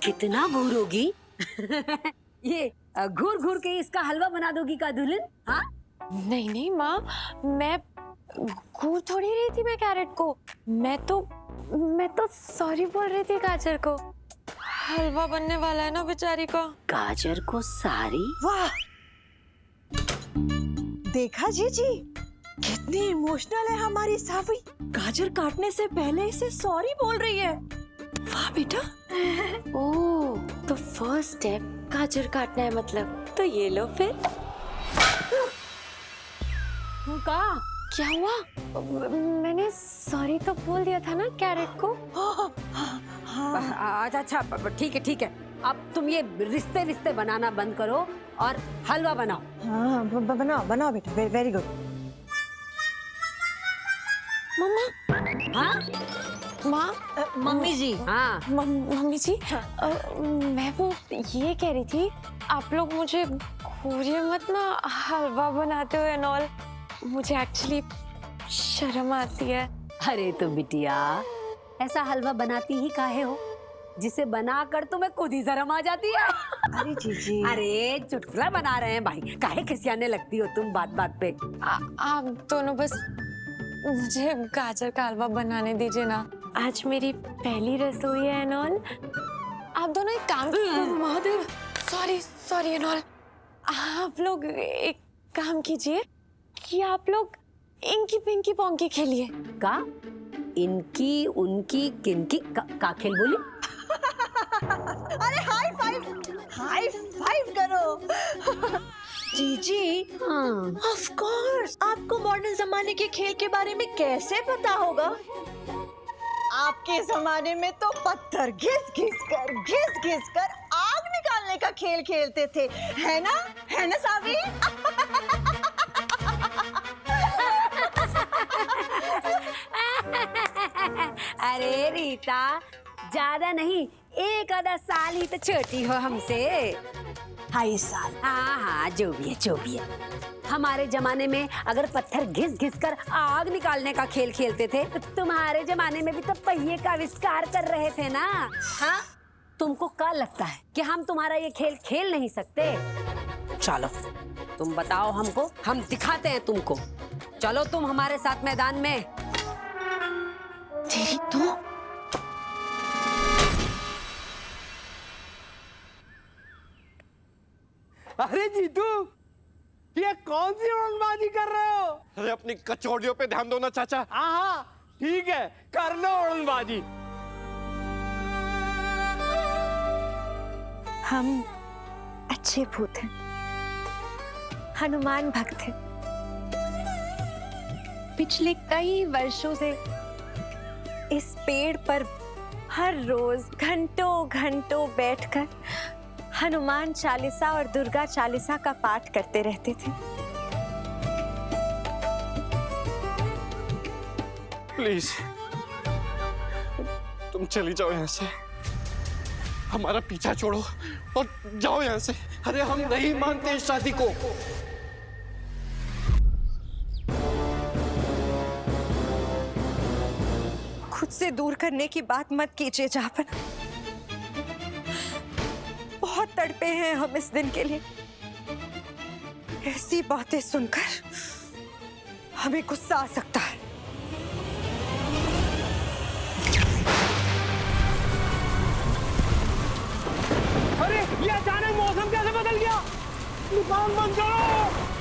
कितना घूर होगी ये घूर घूर के इसका हलवा बना दोगी का दुल्हन? हाँ नहीं नहीं माँ, मैं घूर थोड़ी रही थी मैं कैरेट को। मैं तो सॉरी बोल रही थी गाजर को। हलवा बनने वाला है ना बेचारी का। गाजर को सारी? वाह, देखा जीजी कितनी इमोशनल है हमारी सावी। गाजर काटने से पहले इसे सॉरी बोल रही है। वाह बेटा। ओह, तो फर्स्ट स्टेप गाजर काटना है मतलब। तो ये लो फिर। का क्या हुआ? मैंने सॉरी तो बोल दिया था ना कैरेट को। अच्छा ठीक है। अब तुम ये रिश्ते विश्ते बनाना बंद करो और हलवा बनाओ। हाँ बनाओ बेटा, वेरी गुड। मम्मा। हाँ माँ, मम्मी जी। हाँ मम्मी जी, मैं वो ये कह रही थी, आप लोग मुझे घूरिए मत ना हलवा बनाते हो एंड ऑल। मुझे एक्चुअली शर्म आती है। अरे तो बिटिया, ऐसा हलवा बनाती ही काहे हो जिसे बनाकर तुम्हें खुद ही शर्म आ जाती है। अरे जीजी, अरे चुटकुला बना रहे हैं भाई, काहे खिसियाने लगती हो तुम बात बात पे। आप दोनों बस मुझे गाजर का हलवा बनाने दीजिए ना। आज मेरी पहली रसोई है एंड ऑल। आप दोनों एक काम महादेव, सॉरी एंड ऑल। आप लोग एक काम कीजिए कि आप लोग इंकी पिंकी पोंकी खेलिए। का इनकी उनकी किनकी का खेल बोली? अरे हाई फाइव करो। जीजी, ऑफ कोर्स आपको मॉडर्न जमाने के खेल के बारे में कैसे पता होगा? आपके जमाने में तो पत्थर घिस घिस कर आग निकालने का खेल खेलते थे, है ना सावी? अरे रीता, ज्यादा नहीं, एक आधा साल ही तो छोटी हो हमसे। 2.5 साल। हाँ जो भी है। हमारे जमाने में अगर पत्थर घिस घिस कर आग निकालने का खेल खेलते थे तो तुम्हारे जमाने में भी तो पहिए का आविष्कार कर रहे थे ना। हाँ, तुमको क्या लगता है कि हम तुम्हारा ये खेल खेल नहीं सकते? चलो तुम बताओ हमको, हम दिखाते हैं तुमको। चलो तुम हमारे साथ मैदान में। तेरी तो अरे जीतू, ये कौन सी उड़नबाजी कर रहे हो? अरे अपनी कचौड़ियों पे ध्यान दो ना चाचा। हाँ ठीक है, कर लो उड़नबाजी। हम अच्छे भूत हैं, हनुमान भक्त हैं। पिछले कई वर्षों से इस पेड़ पर हर रोज घंटों घंटों बैठकर हनुमान चालीसा और दुर्गा चालीसा का पाठ करते रहते थे। प्लीज तुम चली जाओ यहाँ से, हमारा पीछा छोड़ो और जाओ यहाँ से। अरे हम नहीं मानते इस शादी को। खुद से दूर करने की बात मत कीजिए जापन। बहुत तड़पे हैं हम इस दिन के लिए। ऐसी बातें सुनकर हमें गुस्सा आ सकता है। अरे ये अचानक मौसम कैसे बदल गया? दुकान बंद करो।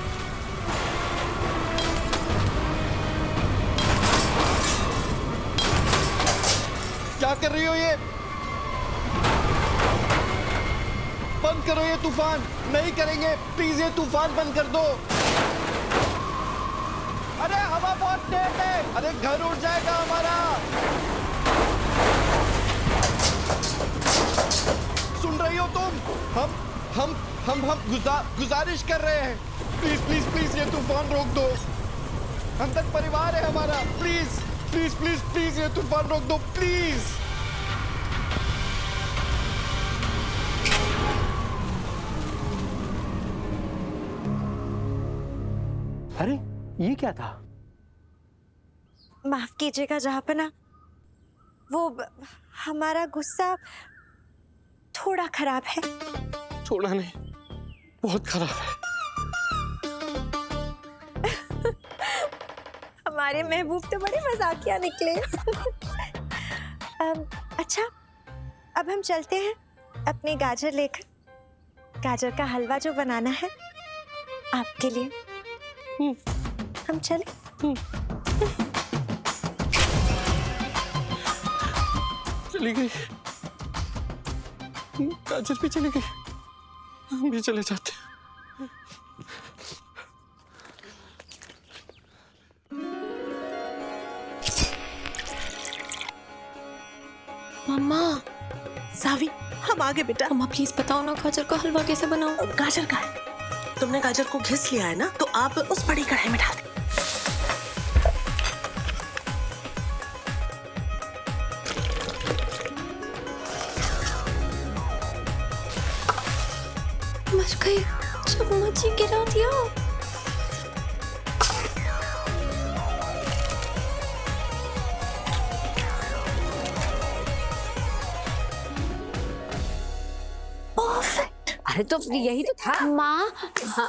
क्या कर रही हो ये? बंद करो ये तूफान। नहीं करेंगे, प्लीज ये तूफान बंद कर दो। अरे हवा बहुत तेज है, अरे घर उड़ जाएगा हमारा। सुन रही हो तुम? हम गुजारिश कर रहे हैं, प्लीज प्लीज प्लीज ये तूफान रोक दो। हम तक परिवार है हमारा, प्लीज प्लीज प्लीज प्लीज ये तूफान रोक दो प्लीज। अरे ये क्या था? माफ कीजिएगा जहाँपना, वो हमारा गुस्सा थोड़ा खराब है। थोड़ा नहीं, बहुत खराब है। हमारे महबूब तो बड़े मजाकिया निकले। अच्छा, अब हम चलते हैं अपनी गाजर लेकर। गाजर का हलवा जो बनाना है आपके लिए, हम चले। चली गई, गाजर भी चली गई, हम भी चले जाते हैं। मम्मा, सावी, हम आगे बेटा। मम्मा प्लीज बताओ ना गाजर का हलवा कैसे बनाऊं? गाजर का है, तुमने गाजर को घिस लिया है ना, तो आप उस बड़ी कढ़ाई में डाल दें। मच गई, चम्मच ही गिरा दिया। अरे तो यही तो था। माँ,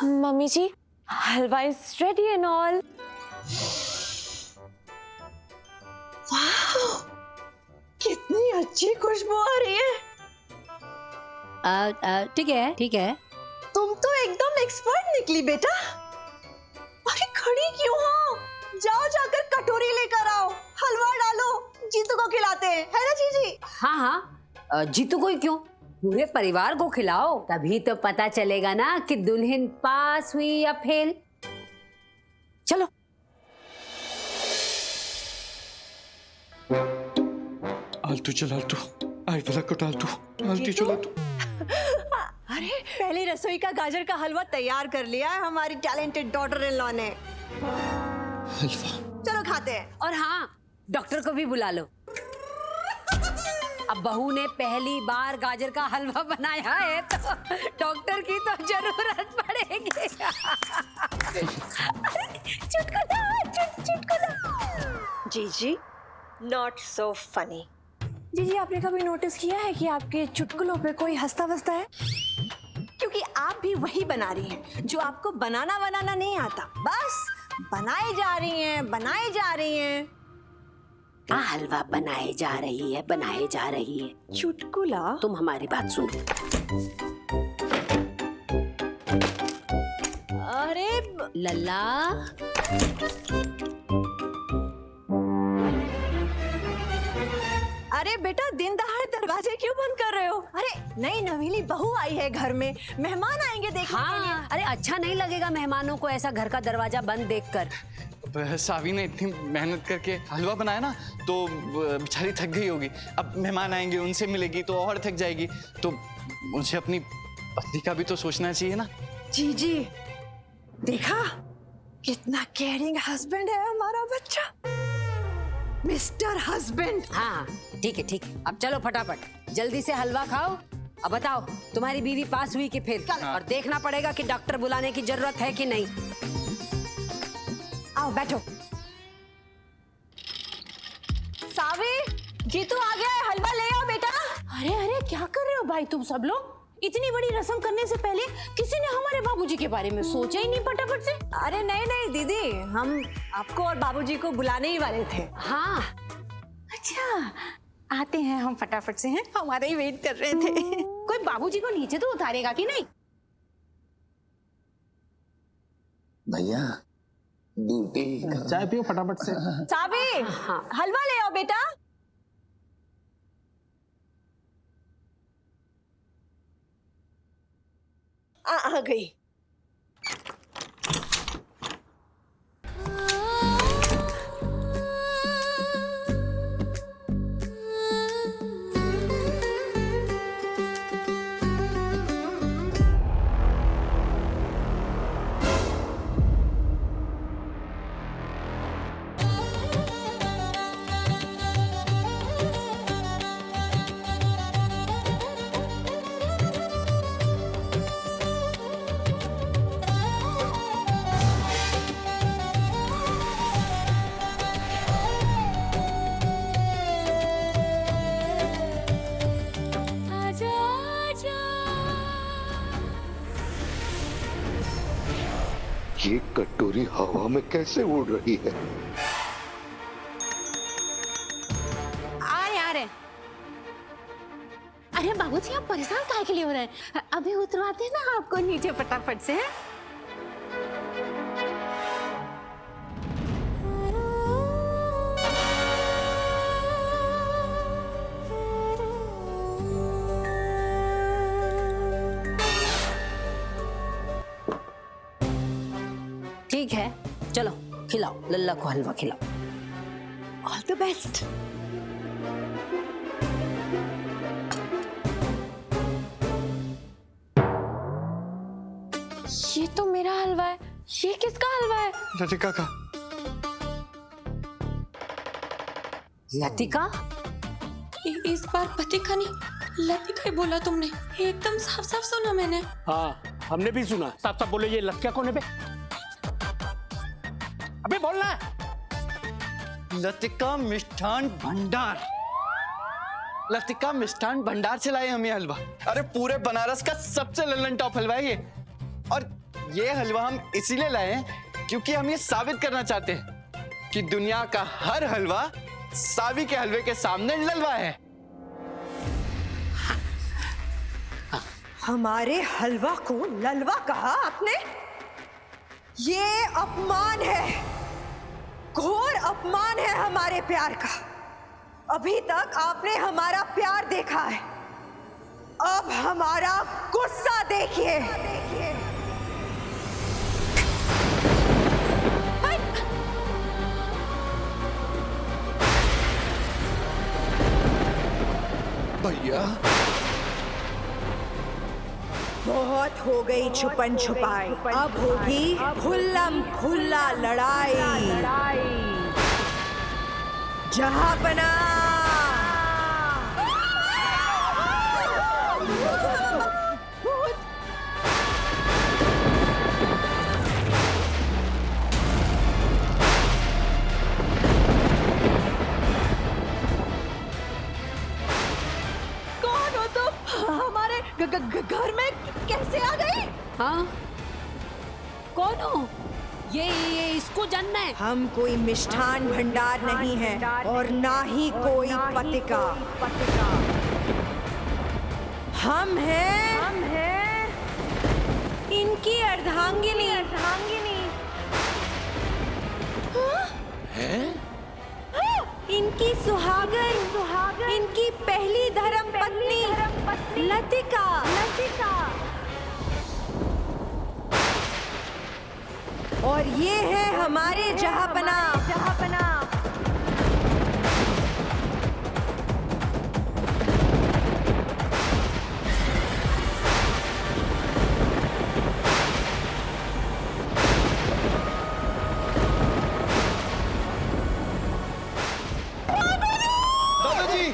mummy ji, halwa is ready and all. वाह, कितनी अच्छी खुशबू आ रही है। ठीक है ठीक है। तुम तो एकदम एक्सपर्ट निकली बेटा। अरे खड़ी क्यों हो? जाओ जाकर कटोरी लेकर आओ, हलवा डालो, जीतू को खिलाते हैं, है ना जीजी? हाँ हाँ, जीतू को ही क्यों, पूरे परिवार को खिलाओ, तभी तो पता चलेगा ना कि दुल्हन पास हुई या फेल। चलो। आलतू चल आलतू, आई भला को डालतू, आलती चल आलतू। अरे पहले रसोई का गाजर का हलवा तैयार कर लिया है हमारी टैलेंटेड डॉटर इन लॉ ने। हलवा चलो खाते हैं। और हाँ, डॉक्टर को भी बुला लो। अब बहू ने पहली बार गाजर का हलवा बनाया है तो डॉक्टर की तो जरूरत पड़ेगी। चुटकुला। जीजी, नॉट सो फनी। जी, आपने कभी नोटिस किया है कि आपके चुटकुलों पे कोई हंसता वसता है? क्योंकि आप भी वही बना रही हैं जो आपको बनाना नहीं आता, बस बनाई जा रही हैं, बनाई जा रही हैं। हलवा बनाए जा रही है, बनाए जा रही है। चुटकुला। तुम हमारी बात सुनो। अरे लल्ला, अरे बेटा, दिन दहाड़े दरवाजे क्यों बंद कर रहे हो? अरे नई नवीली बहू आई है घर में, मेहमान आएंगे देखने के लिए। हाँ, अरे अच्छा नहीं लगेगा मेहमानों को ऐसा घर का दरवाजा बंद देखकर। सावी ने इतनी मेहनत करके हलवा बनाया ना, तो बेचारी थक गई होगी। अब मेहमान आएंगे, उनसे मिलेगी तो और थक जाएगी। तो मुझे अपनी पत्नी का भी तो सोचना चाहिए ना। जीजी, देखा कितना केयरिंग हस्बैंड है हमारा बच्चा, मिस्टर हस्बैंड। हाँ ठीक है ठीक है, अब चलो फटाफट जल्दी से हलवा खाओ। अब बताओ, तुम्हारी बीवी पास हुई कि फिर? और देखना पड़ेगा कि डॉक्टर बुलाने की जरूरत है कि नहीं। आओ बैठो। सावी, जीतू आ गया है, हलवा ले आओ बेटा। अरे अरे क्या कर रहे हो भाई तुम सब लोग? इतनी बड़ी रस्म करने से पहले किसी ने हमारे बाबूजी के बारे में सोचा ही नहीं फटाफट से। अरे नहीं दीदी, हम आपको और बाबूजी को बुलाने ही वाले थे। हाँ अच्छा, आते हैं हम फटाफट से, हैं हमारा ही वेट कर रहे थे। कोई बाबूजी को नीचे तो उतारेगा कि नहीं? भैया ड्यूटी चाय पियो फटाफट से। सावी, हलवा ले आओ बेटा। आ गई। ये कटोरी हवा में कैसे उड़ रही है? आ रहे हैं। अरे बाबूजी आप परेशान काहे के लिए हो रहे हैं? अभी उतरवाते हैं ना आपको नीचे फटाफट से। हैं? ठीक है, चलो खिलाओ लल्ला को हलवा खिलाओ। All the best. ये तो मेरा हलवा है, ये किसका हलवा है? लतिका का। लतिका? इस बार पतिका नहीं, लतिका ही बोला तुमने। एकदम साफ साफ सुना मैंने। हाँ, हमने भी सुना। साफ साफ बोले, ये लतिका कौन है बे? अबे बोलना। लतिका मिष्ठान भंडार। लतिका मिष्ठान भंडार से लाए हम ये हलवा। अरे पूरे बनारस का सबसे लल्लन टॉप हलवा है ये। और ये हलवा हम इसीलिए लाए हैं क्योंकि हम ये साबित करना चाहते हैं कि दुनिया का हर हलवा सावी के हलवे के सामने ललवा है। हमारे हलवा को ललवा कहा आपने? ये अपमान है, घोर अपमान है हमारे प्यार का। अभी तक आपने हमारा प्यार देखा है, अब हमारा गुस्सा देखिए। भैया बहुत हो गई छुपन छुपाई, अब होगी खुल्लम खुल्ला लड़ाई। जहांपना। कौन हो तुम? हमारे घर में कैसे आ गई? हाँ, कौन हो? ये इसको जानना है। हम कोई मिष्ठान भंडार नहीं है और ना ही कोई पतिका। हम हैं इनकी अर्धांगिनी। इनकी सुहागन, इनकी पहली धर्म पत्नी लतिका। और ये है हमारे जहांपना। दादाजी।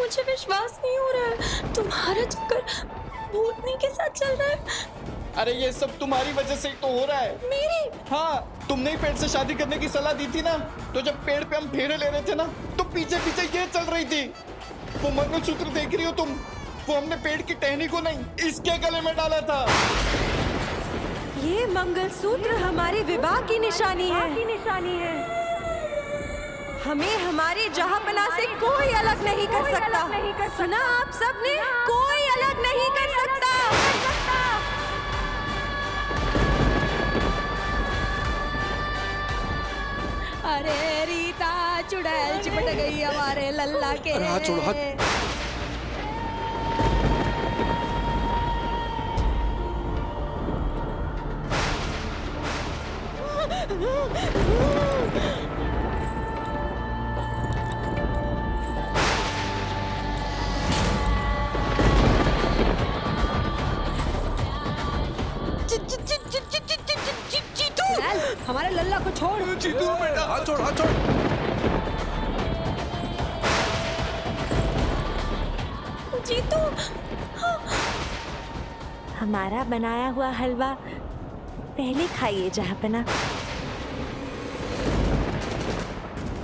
मुझे विश्वास नहीं हो रहा है, तुम्हारा चक्कर भूतनी के साथ चल रहा है। अरे ये सब तुम्हारी वजह से ही तो हो रहा है। मेरी? हाँ, तुमने ही पेड़ से शादी करने की सलाह दी थी ना, तो जब पेड़ पे हम फेरे ले रहे थे ना, तो पीछे पीछे ये चल रही थी। वो मंगलसूत्र देख रही हो तुम? वो हमने पेड़ की टहनी को नहीं, इसके गले में डाला था। ये मंगलसूत्र हमारे विवाह की निशानी है। हमें हमारे जहांपना से कोई अलग नहीं कर सकता। सुना आप सबने? कोई अलग नहीं कर सकता। अरे रीता चुड़ैल चिपट गई हमारे लल्ला के। अरे हाथ छोड़ो, हाथ। चुड़ैल, हमारे लल्ला को छोड़। जीतू बेटा, हाथ छोड़, हाथ छोड़। जीतू, हमारा बनाया हुआ हलवा पहले खाइए जहांपना।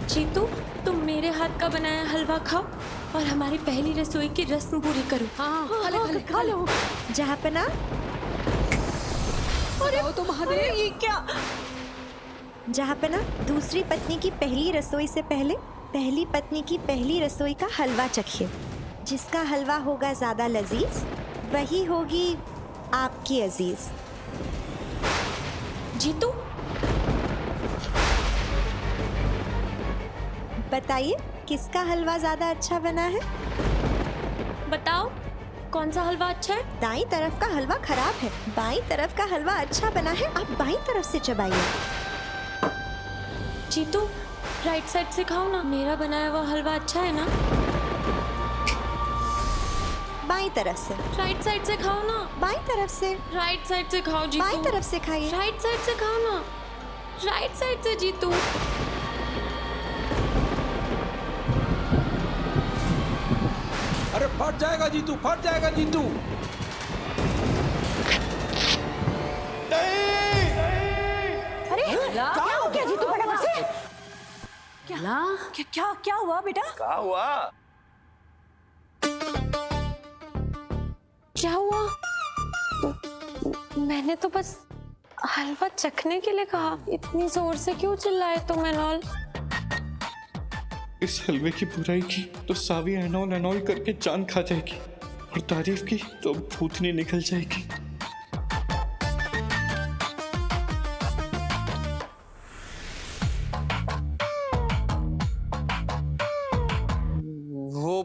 जीतू, तुम मेरे हाथ का बनाया हलवा खाओ और हमारी पहली रसोई की रस्म पूरी करो। हाँ खा लो। जहाँपना, अरे तो महादेव ये क्या? जहाँपना, दूसरी पत्नी की पहली रसोई से पहले पहली पत्नी की पहली रसोई का हलवा चखिए। जिसका हलवा होगा ज्यादा लजीज वही होगी आपकी अजीज। जीतू, बताइए किसका हलवा ज्यादा अच्छा बना है? बताओ कौन सा हलवा अच्छा है? दाईं तरफ का हलवा खराब है, बाईं तरफ का हलवा अच्छा बना है। आप बाईं तरफ से चबाइए। जीतू, राइट साइड से खाओ ना, मेरा बनाया हुआ हलवा अच्छा है ना? बाईं तरफ से। राइट साइड से खाओ ना। बाईं तरफ से। राइट साइड से खाओ जीतू। बाईं तरफ से खाइए। राइट साइड से खाओ ना। राइट साइड से जीतू। अरे फट जाएगा जीतू, फट जाएगा जीतू। अरे क्या हो गया जीतू फटाफट से? क्या हुआ बेटा? क्या हुआ? क्या हुआ? मैंने तो बस हलवा चखने के लिए कहा। इतनी जोर से क्यों चिल्लाए तुम एनॉल? इस हलवे की बुराई की तो सावी एनॉल एनॉल करके जान खा जाएगी, और तारीफ की तो भूतनी निकल जाएगी। वो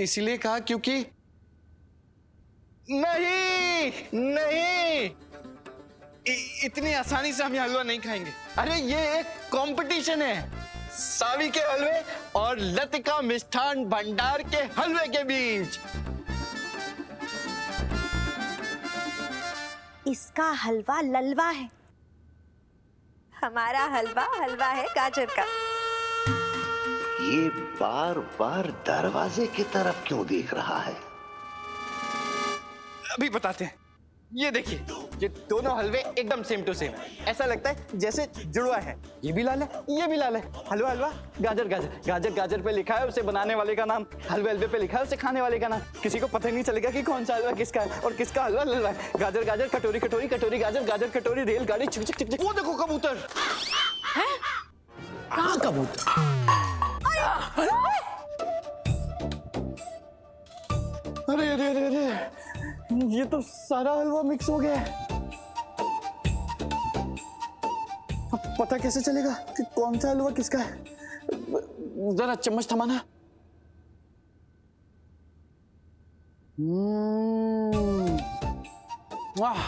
इसलिए कहा क्योंकि नहीं इतनी आसानी से हम ये हलवा नहीं खाएंगे। अरे ये एक कंपटीशन है सावी के हलवे और लतिका मिष्ठान भंडार के हलवे के बीच। इसका हलवा ललवा है, हमारा हलवा हलवा है गाजर का। ये बार बार दरवाजे की तरफ क्यों देख रहा है? अभी बताते हैं। ये देखिए, ये दोनों हलवे एकदम सेम टू सेम, ऐसा लगता है जैसे जुड़वा है। ये भी लाल है, ये भी लाल है। हलवा हलवा, गाजर गाजर, गाजर गाजर पे लिखा है उसे बनाने वाले का नाम, हलवे हलवे पे लिखा है उसे खाने वाले का नाम। किसी को पता नहीं चलेगा कि कौन सा हलवा किसका है और किसका हलवा ललवा है। गाजर गाजर, कटोरी कटोरी, कटोरी गाजर, गाजर कटोरी, रेलगाड़ी, चिक चिक चिक चिक। वो देखो कबूतर। कहाँ कबूतर? अरे अरे अरे अरे, ये तो सारा हलवा मिक्स हो गया है। अब पता कैसे चलेगा कि कौन सा हलवा किसका है? जरा चम्मच थमाना। वाह,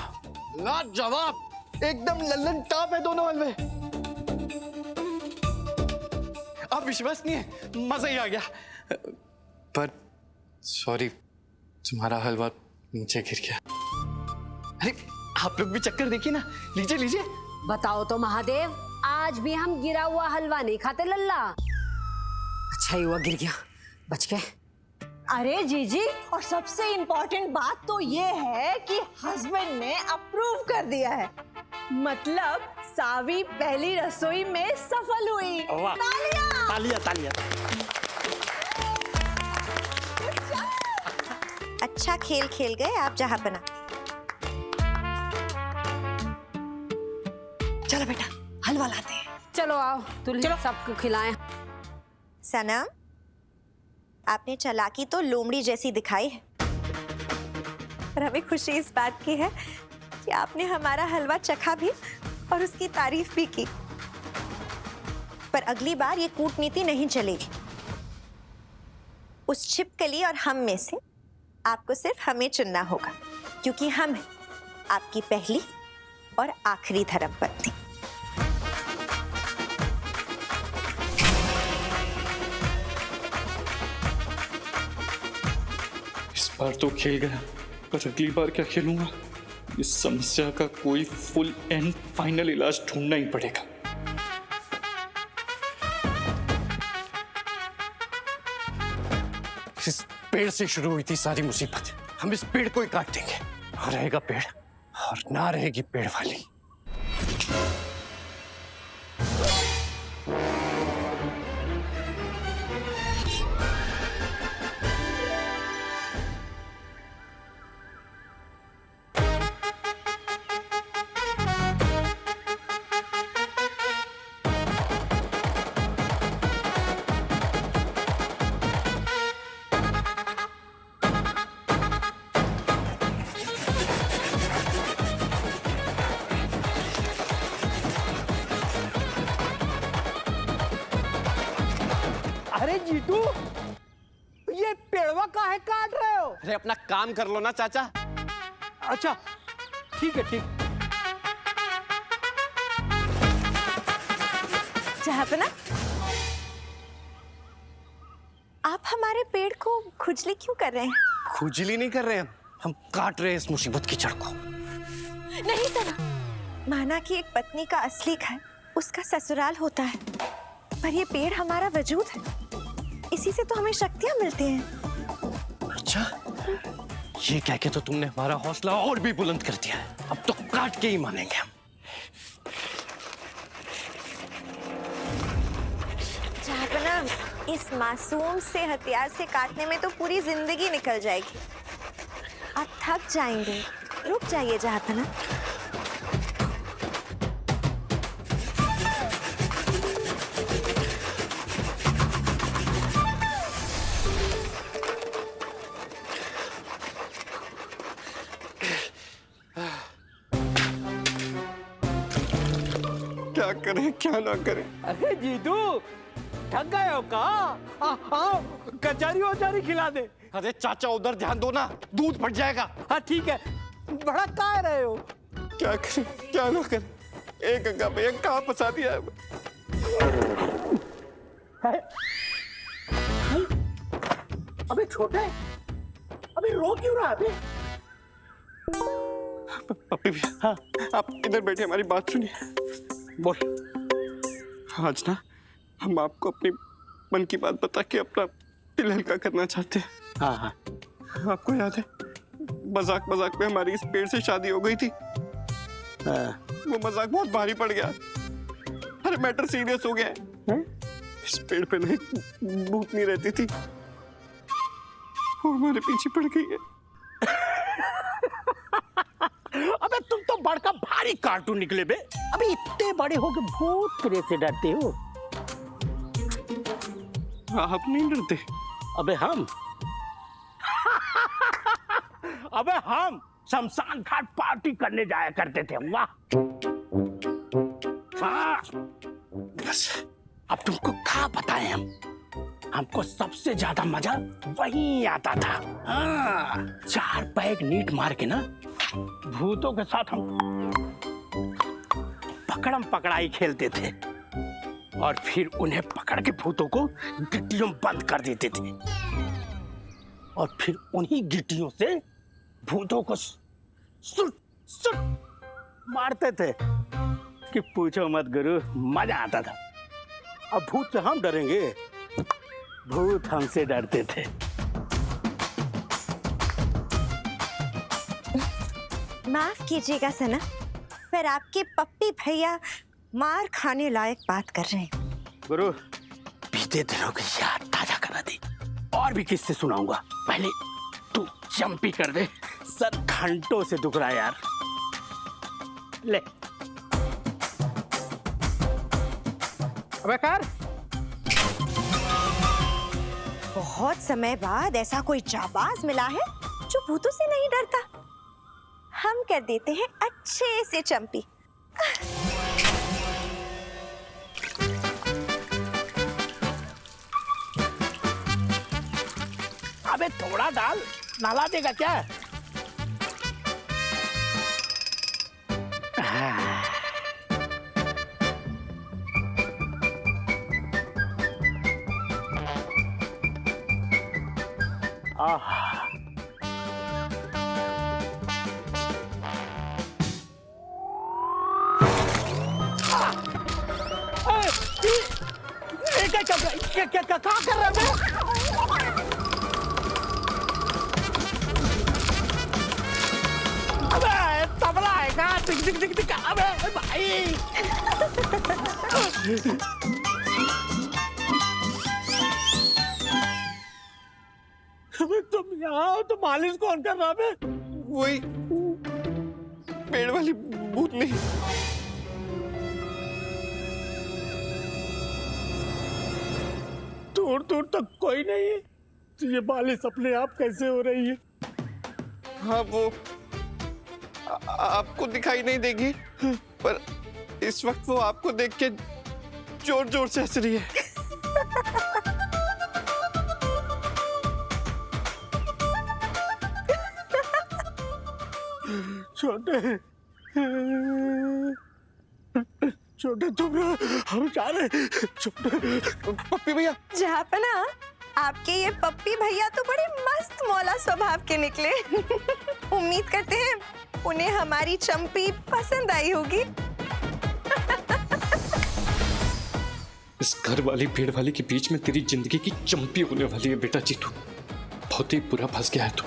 लाजवाब, एकदम लल्लन टॉप है दोनों हलवे। अब विश्वास नहीं है, मजा ही आ गया। पर सॉरी, तुम्हारा हलवा नीचे गिर गया। अरे आप लोग भी चक्कर देखिए ना, लीजिए लीजिए। बताओ तो महादेव, आज भी हम गिरा हुआ हलवा नहीं खाते लल्ला। अच्छा ही हुआ गिर गया, बच गए। अरे जीजी, और सबसे इम्पोर्टेंट बात तो ये है कि हस्बैंड ने अप्रूव कर दिया है, मतलब सावी पहली रसोई में सफल हुई। तालियां! तालियां तालियां। अच्छा खेल खेल गए आप जहाँपना। चलो बेटा, हलवा लाते हैं। चलो आओ, चलो सबको खिलाएं। सनम, आपने चालाकी तो लोमड़ी जैसी दिखाई है, पर हमें खुशी इस बात की है कि आपने हमारा हलवा चखा भी और उसकी तारीफ भी की। पर अगली बार ये कूटनीति नहीं चलेगी। उस छिपकली और हम में से आपको सिर्फ हमें चुनना होगा, क्योंकि हम हैं आपकी पहली और आखिरी धर्मपत्नी। इस बार तो खेल गया, पर अगली बार क्या खेलूंगा? इस समस्या का कोई फुल एंड फाइनल इलाज ढूंढना ही पड़ेगा। इस पेड़ से शुरू हुई थी सारी मुसीबत। हम इस पेड़ को ही काट देंगे, और रहेगा पेड़ और ना रहेगी पेड़ वाली। जीतू, ये पेड़वा काहे काट रहे हो? अरे अपना काम कर लो ना चाचा। अच्छा ठीक है, ठीक। जहापना, आप हमारे पेड़ को खुजली क्यों कर रहे हैं? खुजली नहीं कर रहे हम काट रहे हैं इस मुसीबत की जड़ को। नहीं सना, माना कि एक पत्नी का असली घर उसका ससुराल होता है, पर ये पेड़ हमारा वजूद है, इसी से तो हमें शक्तियां मिलती हैं। अच्छा, ये कह के तो तुमने हमारा हौसला और भी बुलंद कर दिया है। अब तो काट के ही मानेंगे हम। जहापना, इस मासूम से हथियार से काटने में तो पूरी जिंदगी निकल जाएगी। आप थक जाएंगे, रुक जाइए जहापना। क्या करें क्या ना करें। अरे जीतू, थक गए हो का? आओ कचौरी वचौरी खिला दे। अरे चाचा उधर ध्यान दो ना, दूध फट जाएगा। हाँ ठीक है, बड़ा कह रहे हो? क्या करें क्या ना करें, एक गंगा भैया कहाँ फंसा दिया है। अबे छोटे, अबे रो क्यों रहा है? पप्पी भैया, हाँ आप इधर बैठे हमारी बात सुनिए। बोल। आज ना हम आपको अपनी मन की बात बता के अपना दिल हल्का करना चाहते हैं। हाँ हाँ, आपको याद है मजाक मजाक में हमारी इस पेड़ से शादी हो गई थी। वो मजाक बहुत भारी पड़ गया। अरे मैटर सीरियस हो गया है। इस पेड़ पे ना एक भूतनी रहती थी, वो हमारे पीछे पड़ गई है। अबे तुम तो बड़का भारी कार्टून निकले बे। अबे इतने बड़े हो के भूत प्रेत से डरते हो? आप नहीं डरते? अबे हम अबे हम शमशान घाट पार्टी करने जाया करते थे। वाह। हाँ। बस अब तुमको क्या बताएं हम। हमको सबसे ज्यादा मजा वहीं आता था। हाँ, 4 पैक नीट मार के ना भूतों के साथ हम पकड़म पकड़ाई खेलते थे और फिर उन्हें पकड़ के भूतों को गिट्टियों में बंद कर देते थे और फिर उन्हीं गिट्टियों से भूतों को सुट सुट मारते थे कि पूछो मत गुरु, मजा आता था। अब भूत से हम डरेंगे? भूत हमसे डरते थे। माफ कीजिएगा सना, पर आपके पप्पी भैया मार खाने लायक बात कर रहे हैं। गुरु, बीते दिनों की याद ताजा करा दी। और भी किससे सुनाऊंगा, पहले तू जंपी कर दे। सर घंटों से दुख रहा है यार। ले अबे कर। बहुत समय बाद ऐसा कोई जाबाज मिला है जो भूतों से नहीं डरता। हम कर देते हैं अच्छे से चंपी। अबे थोड़ा डाल, नला देगा क्या? क्या कर रहा है? अबे तबला है का? टिक टिक टिक टिक। अबे भाई तुम यहाँ तो मालिश कौन कर रहा है? वही पेड़ वाली भूतनी। दूर दूर तक कोई नहीं है, तो ये मालिश अपने आप कैसे हो रही है? हाँ वो आपको दिखाई नहीं देगी, पर इस वक्त वो आपको देख के जोर जोर से हंस रही है। छोटे तुम हम जा रहे छोटे। पप्पी भैया जहाँपना आपके ये पप्पी भैया तो बड़े मस्त मौला स्वभाव के निकले। उम्मीद करते हैं उन्हें हमारी चंपी पसंद आई होगी। इस घर वाली भेड़ वाली के बीच में तेरी जिंदगी की चंपी होने वाली है बेटा जीतू। बहुत ही बुरा फंस गया है तू।